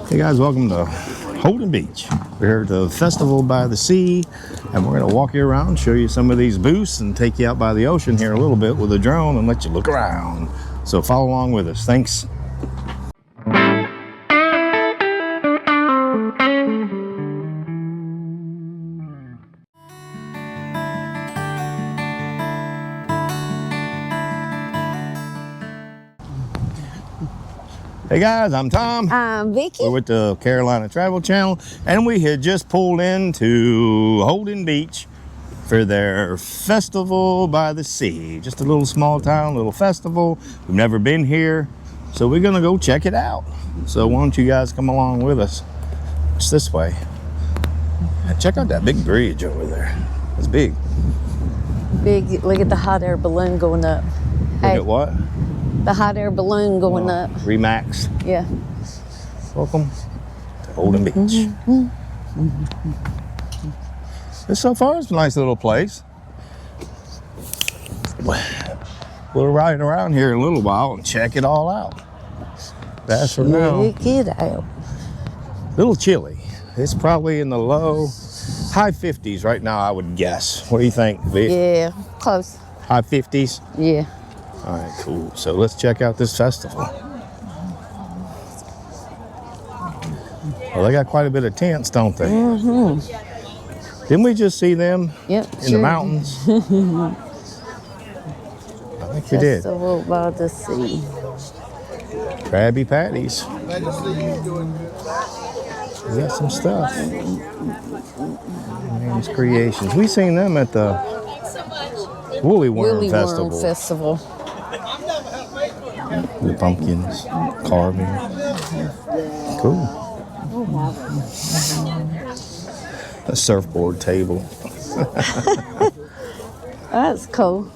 Hey guys, welcome to Holden Beach. We're here at the Festival by the Sea, and we're going to walk you around, show you some of these booths, and take you out by the ocean here a little bit with a drone and let you look around. So follow along with us. Thanks. Hey guys, I'm Tom. I'm Vicky. We're with the Carolina Travel Channel, and we had just pulled into Holden Beach for their Festival by the Sea. Just a little small town, little festival. We've never been here, so we're gonna go check it out. So why don't you guys come along with us? It's this way. And check out that big bridge over there. It's big. Big, look at the hot air balloon going up. Look at what? The hot air balloon going up. Remax. Yeah. Welcome to Holden Beach. This so far is a nice little place. We'll ride around here in a little while and check it all out. That's for now. Check it out. A little chilly. It's probably in the high 50s right now, I would guess. What do you think, Vic? Yeah, close. High 50s? Yeah. All right, cool. So let's check out this festival. Well, they got quite a bit of tents, don't they? Mm-hmm. Didn't we just see them in the mountains? I think we did. Festival by the Sea. Krabby Patties. We got some stuff. Names Creations. We seen them at the Woolly Worm Festival. The pumpkins, carving. Cool. A surfboard table. That's cool.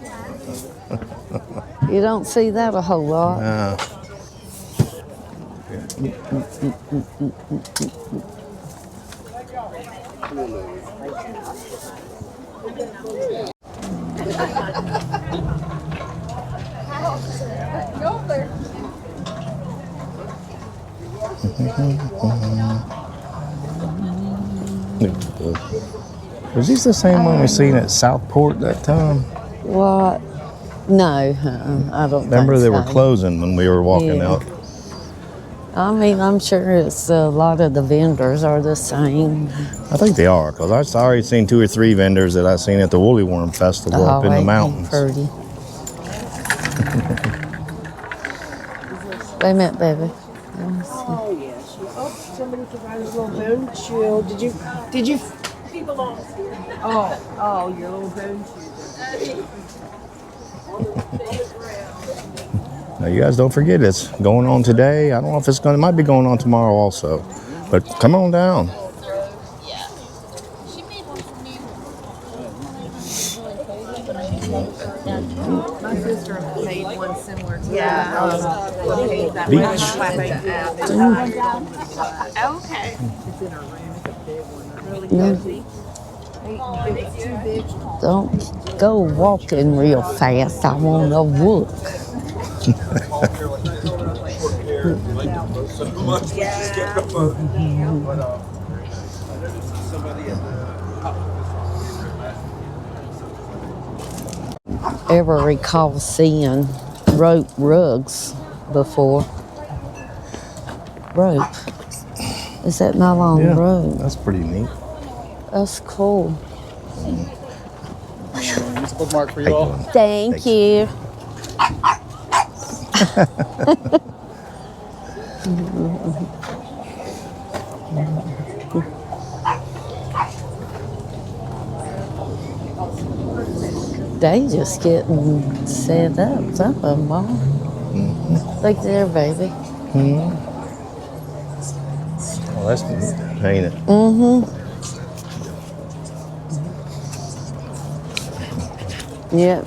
You don't see that a whole lot. Was this the same one we seen at Southport that time? What? No, I don't Remember think they so. were closing when we were walking out. I mean, I'm sure it's a lot of the vendors are the same. I think they are, because I've already seen 2 or 3 vendors that I've seen at the Woolly Worm Festival up in the mountains. Pretty. Wait a minute, baby. Oh yes. Oh, somebody provided a little bone chill. Did you? He belongs here. Oh, your little bone chill. Now you guys don't forget it's going on today. I don't know if it might be going on tomorrow also. But come on down. Yeah. She made one for me. My sister made one similar to that. Beach. Okay. It's in her room. It's a big one. Really cozy. It's too big. Don't go walking real fast. I want to look. Ever recall seeing rope rugs before? Rope. Is that nylon rope? That's pretty neat. That's cool. It's a bookmark for you all. Thank you. They just getting set up. Some of them are. Look there, baby. Well, that's neat, ain't it? Yep.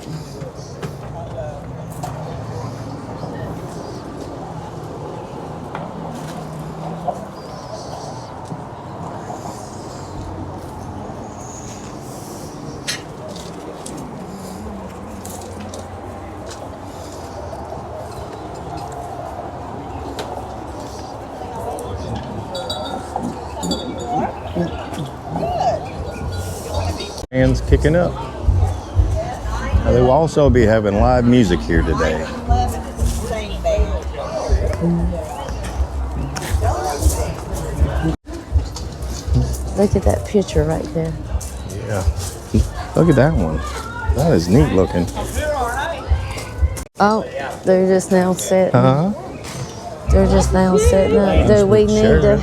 Band's kicking up. Now, they will also be having live music here today. Look at that picture right there. Yeah. Look at that one. That is neat looking. Oh, they're just now setting. Huh? They're just now setting up. Do we need to?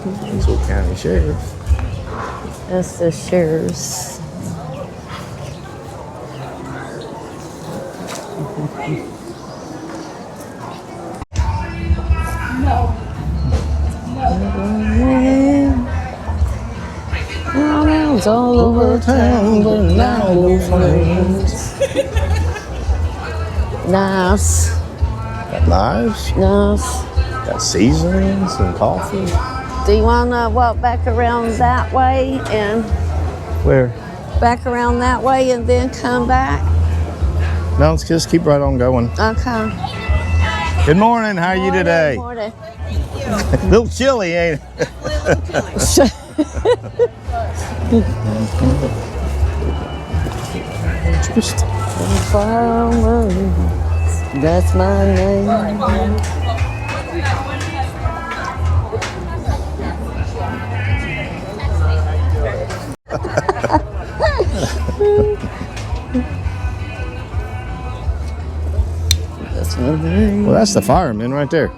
Hazel County Sheriff. That's the sheriff's. All over town, but now no friends. Nice. Got knives, Nice. got seasonings and coffee. Do you want to walk back around that way and Where? back around that way and then come back? No, let's just keep right on going. Okay. Good morning. How are you today? Morning. A little chilly, ain't it? That's my name. That's my name. Well, that's the fireman right there.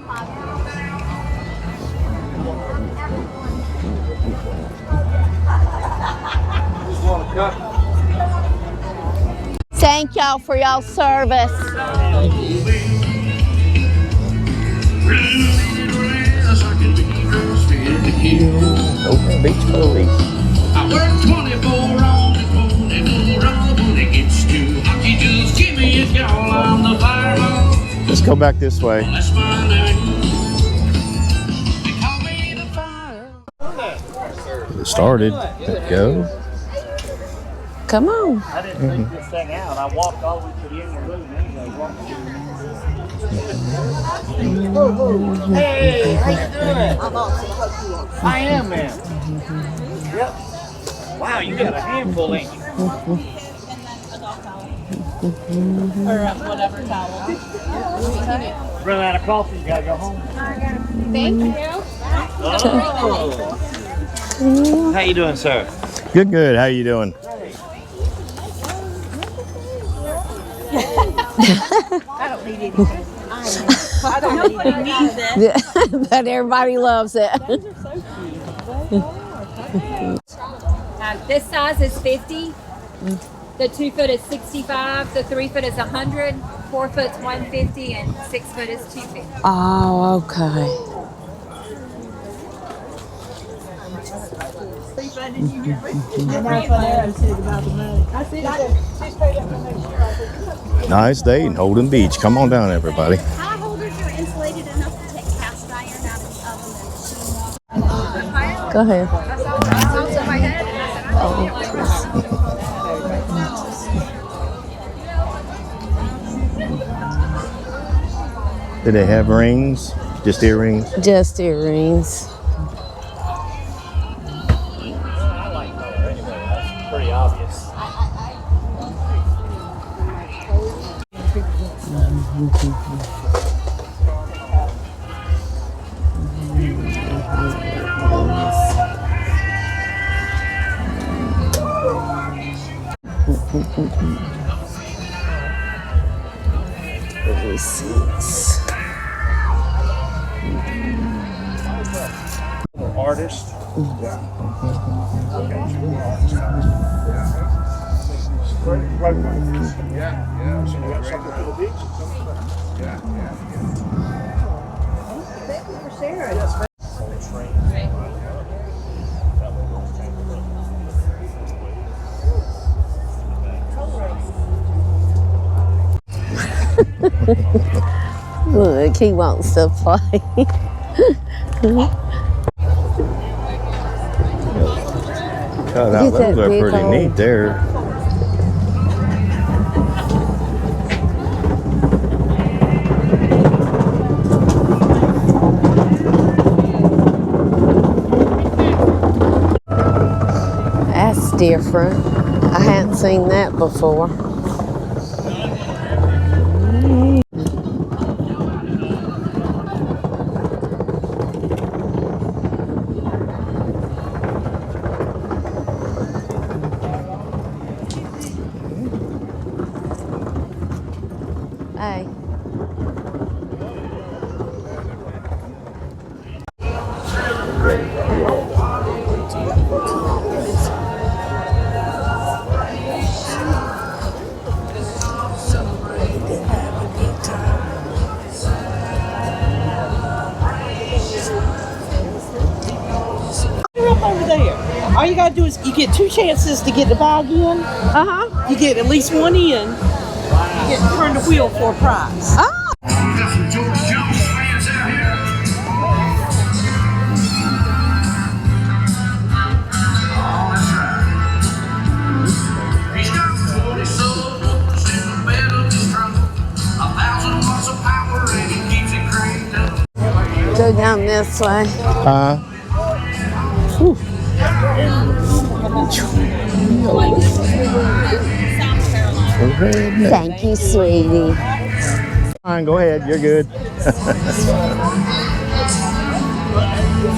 Thank y'all for y'all service. Open Beach Police. I work 24 on the 24 on the when it gets too hot. You just give me a call, I'm the fireman. Let's go back this way. That's my name. They call me the fire. It started. Let go. Come on. I didn't think this thing out. I walked all the way to the end of the room anyway. Hey, how you doing? I'm awesome. I am, man. Yep. Wow, you got a handful, ain't you? Or whatever towel. Run out of coffee, you gotta go home. Thank you. Oh. How you doing, sir? Good, good. How you doing? I don't need anything. I don't need anything. Yeah, but everybody loves it. This size is 50. The 2 foot is 65. The 3 foot is 100. 4 foot's 150, and 6 foot is 250. Oh, okay. Nice day in Holden Beach. Come on down, everybody. Tie holders are insulated enough to take cast iron out of the oven. Go ahead. That's also my head. Did they have rings? Just earrings? Just earrings. I like color anyway. That's pretty obvious. Receipts. Artist. Look, he wants to play. God, now Get that those are big pretty old- neat there. different. I hadn't seen that before. Hey. You're up over there. All you gotta do is you get 2 chances to get the bag in. You get at least one in. You get to turn the wheel for a prize. Got some George Jones fans out here. Oh, that's right. He's got 40 souls in the bed of his truck. 1,000 watts of power and he keeps it cranked up. Go down this way. Thank you, sweetie. Fine, go ahead. You're good. You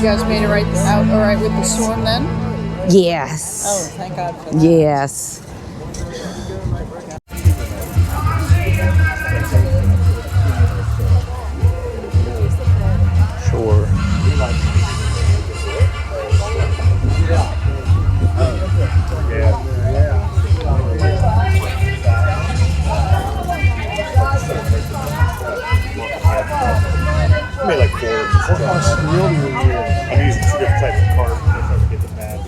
guys made it out all right with the storm then? Yes. Oh, thank God for that. Yes. Sure. Maybe like 4 bucks. I'm using 2 different types of cards to get the bag.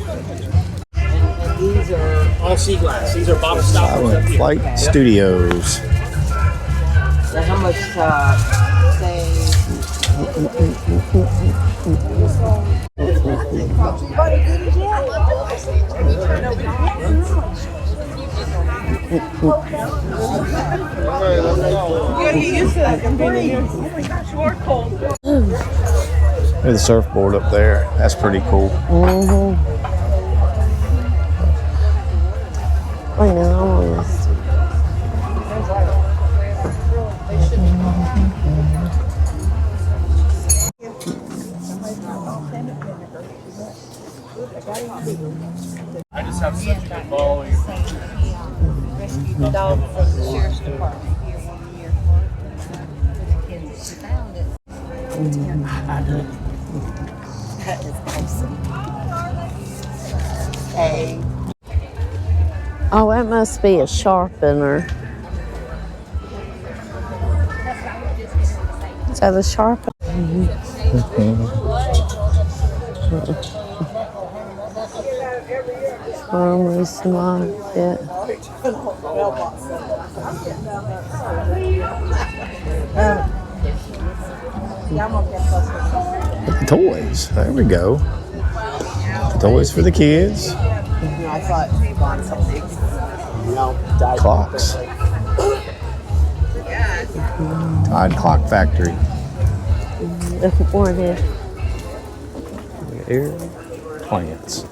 And these are all sea glass. These are bottle stop. Silent Flight Studios. So how much say? Yeah, you used to breathe. Oh my gosh, you are cold. There's the surfboard up there. That's pretty cool. I know. I just have such a good volume. Rescued the dog from the sheriff's department here 1 year. The kids found it. That is awesome. Hey. Oh, that must be a sharpener. Is that a sharpener? Farmer's market. Toys. There we go. Toys for the kids. I thought you bought something. Clocks. Tide Clock Factory. Imported. Air plants.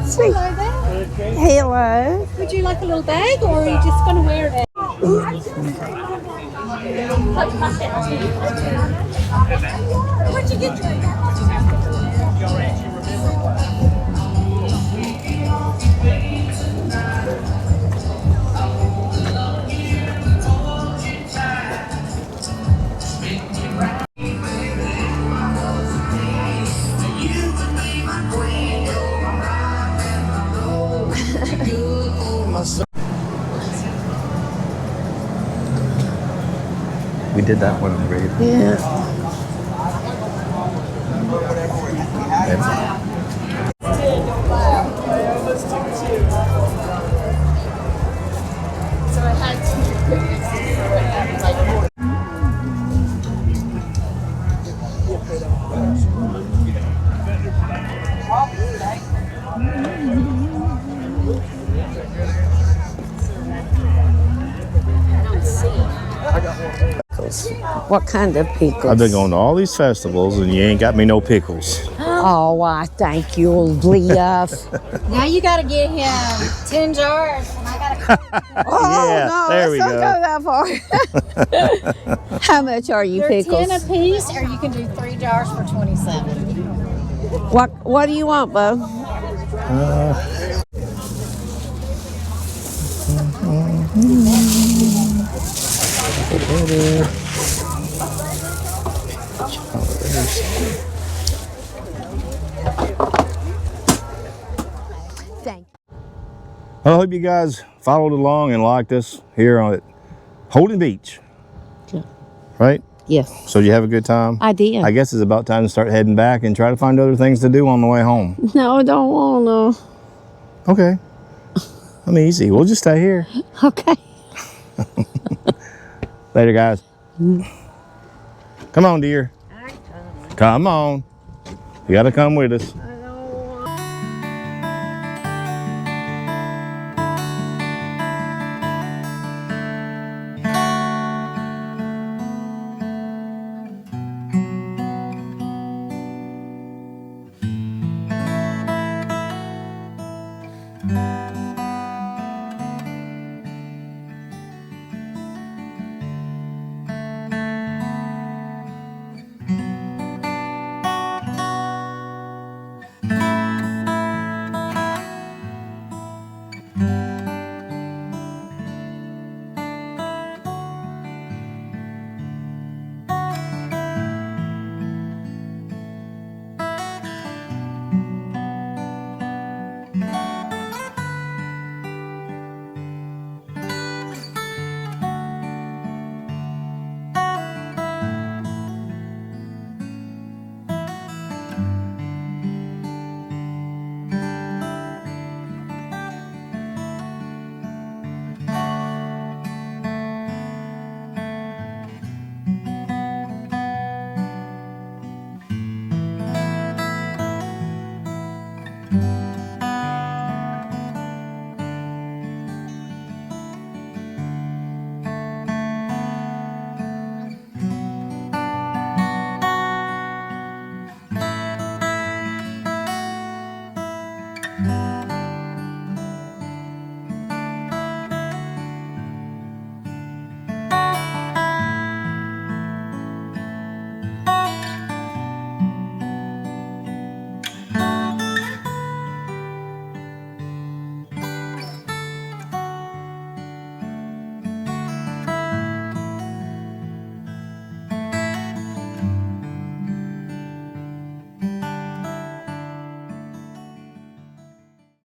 Sweet. Hello. Would you like a little bag, or are you just going to wear it? Where'd you get We did that one already. Yeah. So I had 2 cookies for it. That was like 40. pickles? What kind of pickles? I've been going to all these festivals and you ain't got me no pickles. Oh, I thank you, Leah. Now you gotta get him 10 jars, and I gotta. Oh, Yeah, no, there we let's go. not go that far. How much are you They're pickles? 10 a piece, or you can do 3 jars for 27. What do you want, Bo? Thank you. I hope you guys followed along and liked us here on it. Holden Beach. Yeah. Right? Yes, So you have a good time? I did. I guess it's about time to start heading back and try to find other things to do on the way home. No, I don't want Okay. I'm easy. We'll just stay here. to. Okay. Later, guys. Come on, dear. Come on. You got to come with us.